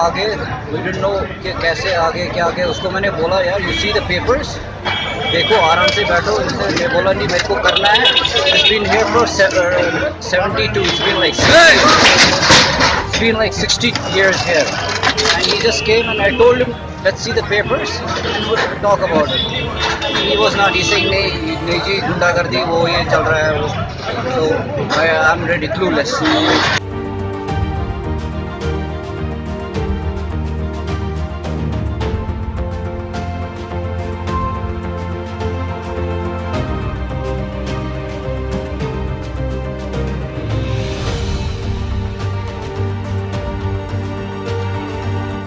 आगे we didn't know कि कैसे आगे क्या आगे। उसको मैंने बोला यार यू सी द पेपर्स, देखो आराम से बैठो। इसने बोला नहीं मेरे को करना है। It's been here for 72, it's been like 60 years here, and he just came and I told him let's see the papers and we'll talk about it. He was not, he's saying नहीं जी गुंडागर्दी वो ये चल रहा है वो, so I'm really clueless.